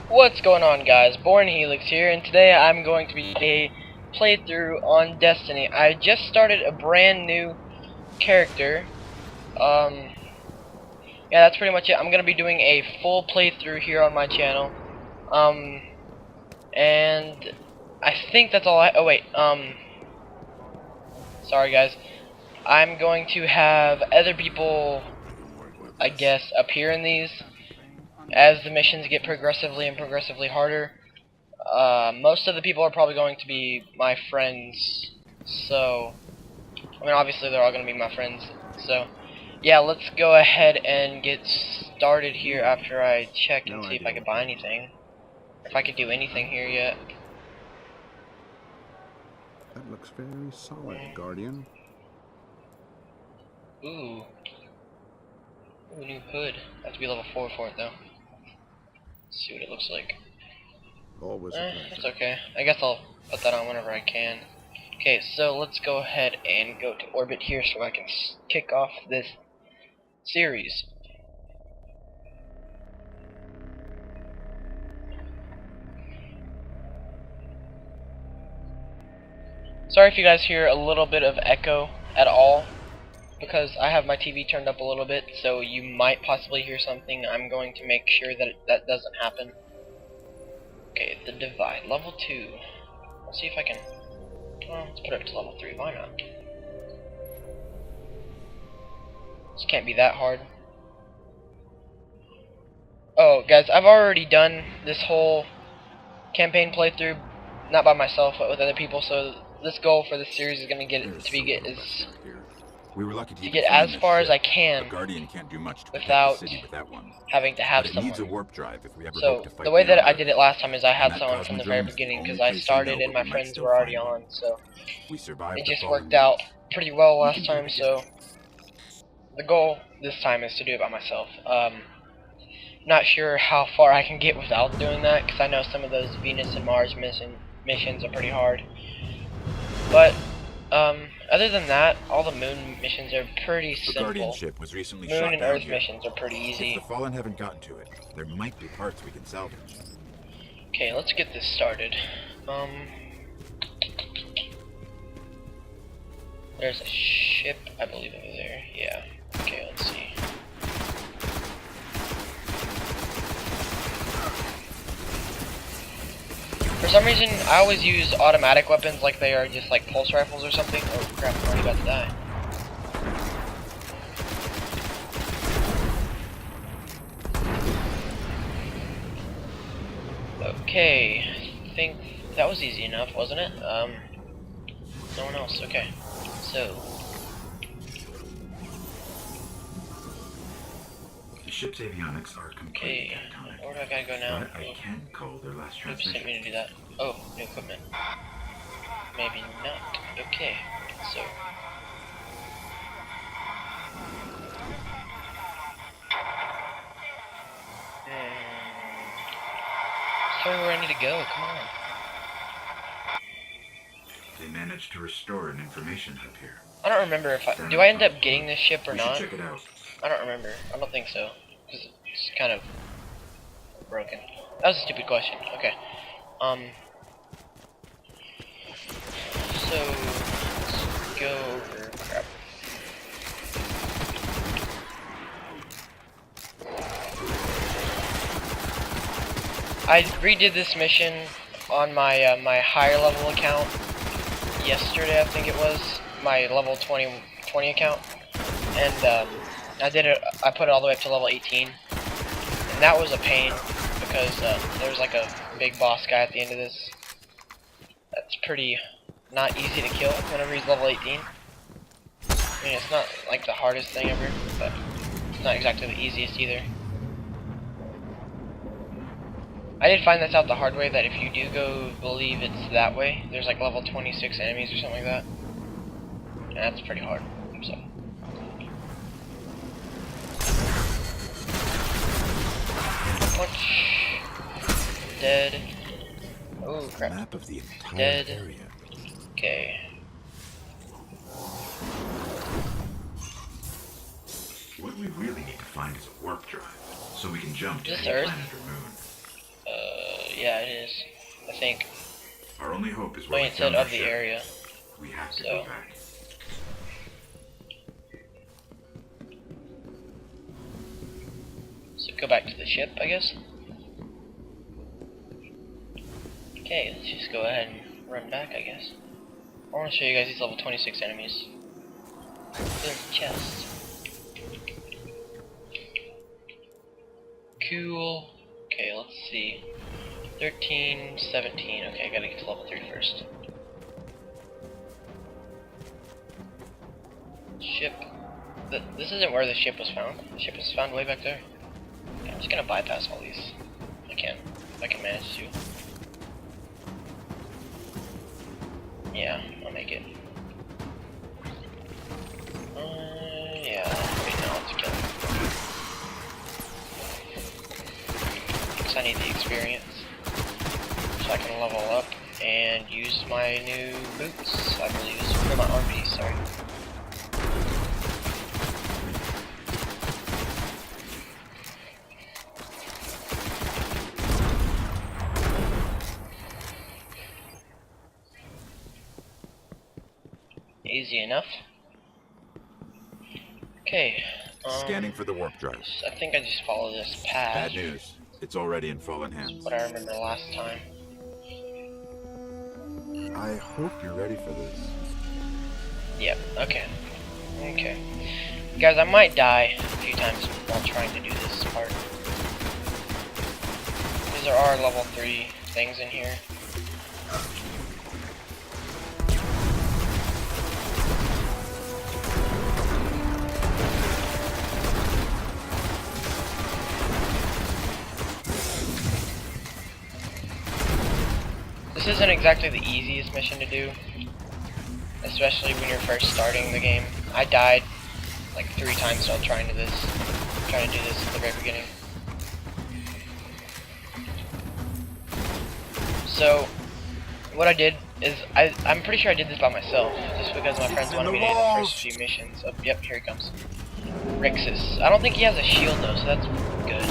What's going on, guys? Born Helix here, and today I'm going to be a playthrough on Destiny. I just started a brand new character. Yeah, that's pretty much it. I'm gonna be doing a full playthrough here on my channel. And I think that's all oh wait, sorry guys. I'm going to have other people, I guess, appear in these as the missions get progressively harder. Most of the people are probably going to be my friends, so I mean obviously they're all going to be my friends, so yeah, let's go ahead and get started here after I check and see if I can buy anything, if I could do anything here yet. That looks very solid, Guardian. Ooh, new hood. I have to be level 4 for it though. Let's see what it looks like. Always a pleasure. It's okay. I guess I'll put that on whenever I can. Okay, so let's go ahead and go to orbit here so I can kick off this series. Sorry if you guys hear a little bit of echo at all, because I have my TV turned up a little bit, so you might possibly hear something. I'm going to make sure that that doesn't happen. Okay, the Divide, level 2. Let's see if I can... Well, let's put it up to level 3, why not? This can't be that hard. Oh, guys, I've already done this whole campaign playthrough, not by myself, but with other people, so this goal for this series is going to get as far as I can Guardian can't do much to without the city with that one. having to have But it someone. needs a warp drive if we ever So hope to fight the way that I Armor. did it last time is I had And that someone from the Cosmodrome very is the beginning, only because I place we started know and where my we might friends still were already find on, so we survived it the just fallen worked out legion. pretty well We last can do time. it So the goal this time is to do it by myself. Not sure how far I can get without doing that, because I know some of those Venus and Mars missions are pretty hard. But other than that, all the moon missions are pretty The simple. Guardian ship was recently Moon shot and down Earth here. missions are pretty easy. If the Fallen haven't gotten to it, there might be parts we can salvage. Okay, let's get this started. There's a ship, I believe, over there. Yeah. Okay, let's see. For some reason, I always use automatic weapons like they are just like pulse rifles or something. Oh crap, I'm already about to die. Okay, I think that was easy enough, wasn't it? No one else. Okay, so The ship's avionics are completely catatonic. where do I gotta go now? But I can call their last Oops, transmission. didn't mean to do that. Oh, new equipment. Maybe not. Okay, so tell me where I need to go. Come on. They managed to restore an information hub here. I don't remember if do I end up getting this ship or We not? should check it out. I don't remember. I don't think so. Because it's kind of broken. That was a stupid question. Okay. So let's go over. Crap. I redid this mission on my my higher level account yesterday. I think it was my level 20 account, and I did it. I put it all the way up to level 18, and that was a pain because there was like a big boss guy at the end of this. That's pretty not easy to kill whenever he's level 18. I mean, it's not like the hardest thing ever, but it's not exactly the easiest either. I did find this out the hard way, that if you do go believe it's that way, there's like level 26 enemies or something like that. And that's pretty hard. So. Punch. Dead. Oh crap. Map of the entire Dead. area. Okay. What we really need to find is a warp drive, so we can jump to Is this any Earth? planet or moon. Yeah, it is. I think. Our only hope is Oh, where we it said found our of the ship. area. We have to So. go back. So go back to the ship, I guess. Okay, let's just go ahead and run back, I guess. I want to show you guys these level 26 enemies. There's a chest. Cool. Okay, let's see. 13, 17. Okay, I gotta get to level 3 first. Ship. This isn't where the ship was found. The ship was found way back there. Okay, I'm just gonna bypass all these. If I can manage to. Yeah, I'll make it. Yeah. Wait, no, let's kill him. Because I need the experience. So I can level up and use my new boots, I believe. Or my arm piece, sorry. Easy enough. Okay. Scanning for the warp drive. I think I just follow this path. Bad news. It's already in fallen hands. What I remember last time. I hope you're ready for this. Yep. Okay. Okay. Guys, I might die a few times while trying to do this part. Because there are level 3 things in here. This isn't exactly the easiest mission to do, especially when you're first starting the game. I died like 3 times while trying to do this at the very beginning. So, what I did is, I'm pretty sure I did this by myself, just because my friends wanted me to do the first few missions. Oh, yep, here he comes. Rixus. I don't think he has a shield though, so that's good.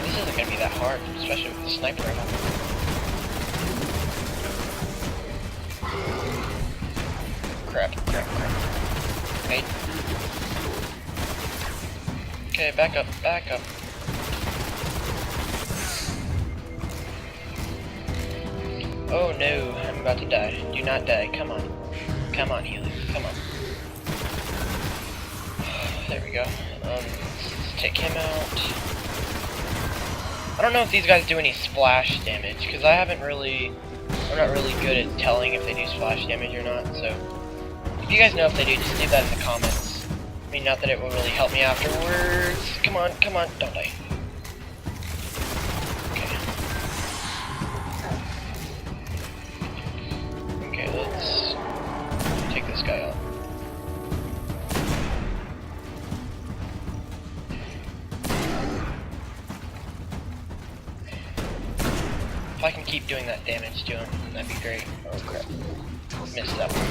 This isn't gonna be that hard, especially with the sniper rifle. Crap. Wait. Okay, back up. Oh no, I'm about to die. Do not die, come on. Come on, Helix, come on. There we go. Let's take him out. I don't know if these guys do any splash damage, because I'm not really good at telling if they do splash damage or not, so if you guys know if they do, just leave that in the comments. I mean, not that it will really help me afterwards. Come on, don't die. Okay, let's take this guy out. If I can keep doing that damage to him, that'd be great. Oh crap. Missed that one.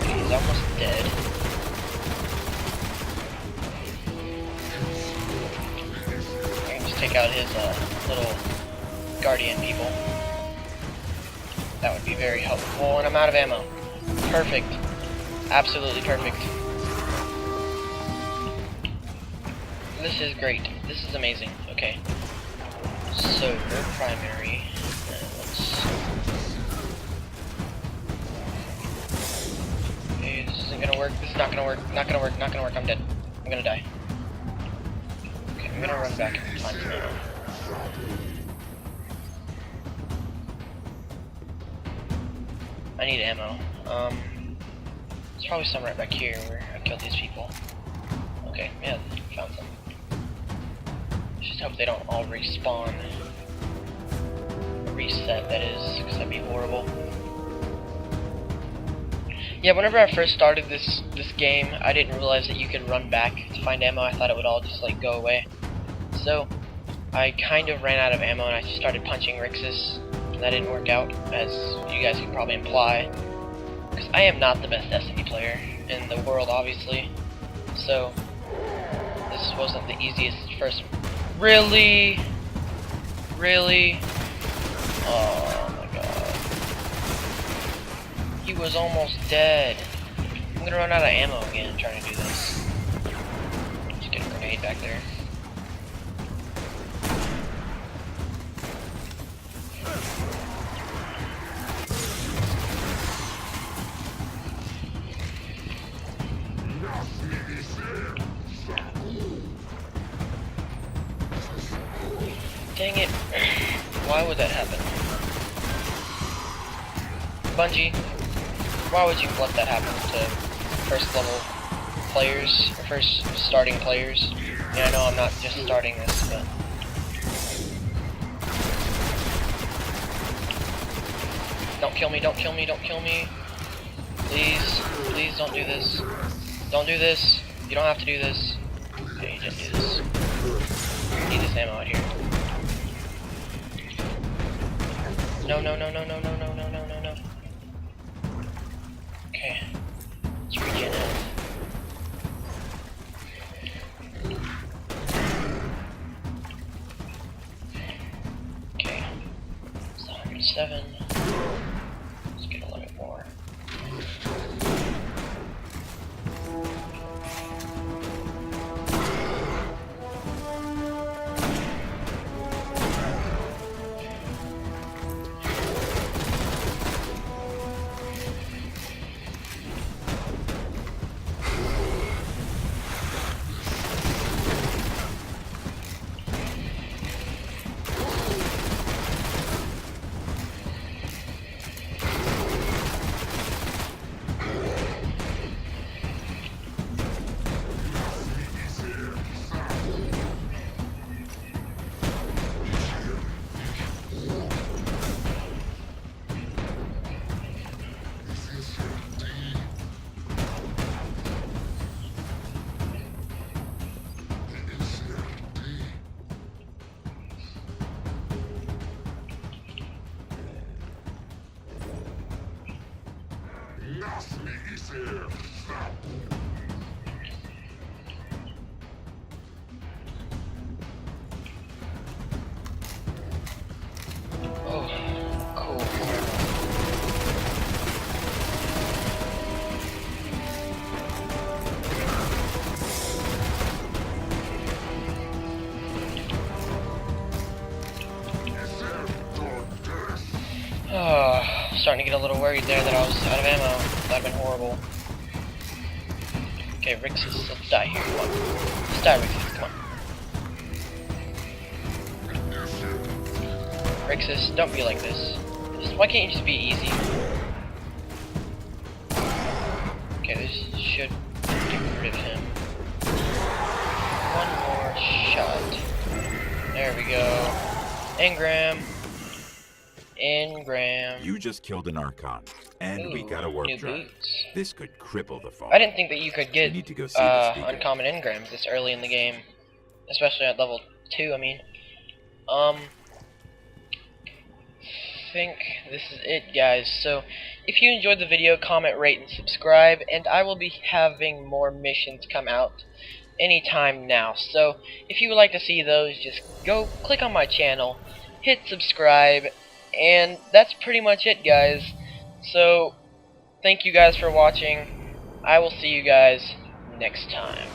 Okay, he's almost dead. I can just take out his little guardian people. That would be very helpful, and I'm out of ammo. Perfect. Absolutely perfect. This is great. This is amazing. Okay. So, no primary. Okay, this isn't gonna work. This is not gonna work. Not gonna work. I'm dead. I'm gonna die. Okay, I'm gonna run back and find some ammo. I need ammo. There's probably some right back here where I killed these people. Okay, yeah, found some. Just hope they don't all respawn. reset, that is, because that'd be horrible. Yeah, whenever I first started this game, I didn't realize that you could run back to find ammo. I thought it would all just like go away. So I kind of ran out of ammo and I just started punching Rixus, and that didn't work out, as you guys can probably imply. Because I am not the best Destiny player in the world, obviously. So this wasn't the easiest first. Really? Really? Oh my god. He was almost dead. I'm gonna run out of ammo again trying to do this. Just get a grenade back there. Dang it. Why would that happen? Bungie, why would you let that happen to first level players, or first starting players? Yeah, I know I'm not just starting this, but... Don't kill me, don't kill me, don't kill me. Please, please don't do this. Don't do this. You don't have to do this. Okay, you didn't do this. I need this ammo out here. No, no, no, no, no, no, no, no, no, no, no. Okay. Let's regen it. Okay. It's 107. Let's get a little bit more. Oh, cool. Starting to get a little worried there that I was out of ammo. That'd have been horrible. Okay, Rixus, let's die here. Come on. Let's die, Rixus. Come on. Rixus, don't be like this. Why can't you just be easy? Okay, this should get rid of him. One more shot. There we go. Engram. Engram. You just killed an Archon, and we got a warp new drive. boots. This could cripple the fall. I didn't think that you could get We need to go see the speaker. uncommon engrams this early in the game, especially at level 2. I mean, think this is it, guys. So, if you enjoyed the video, comment, rate, and subscribe, and I will be having more missions come out anytime now. So, if you would like to see those, just go click on my channel, hit subscribe, and that's pretty much it, guys. So, thank you guys for watching. I will see you guys next time.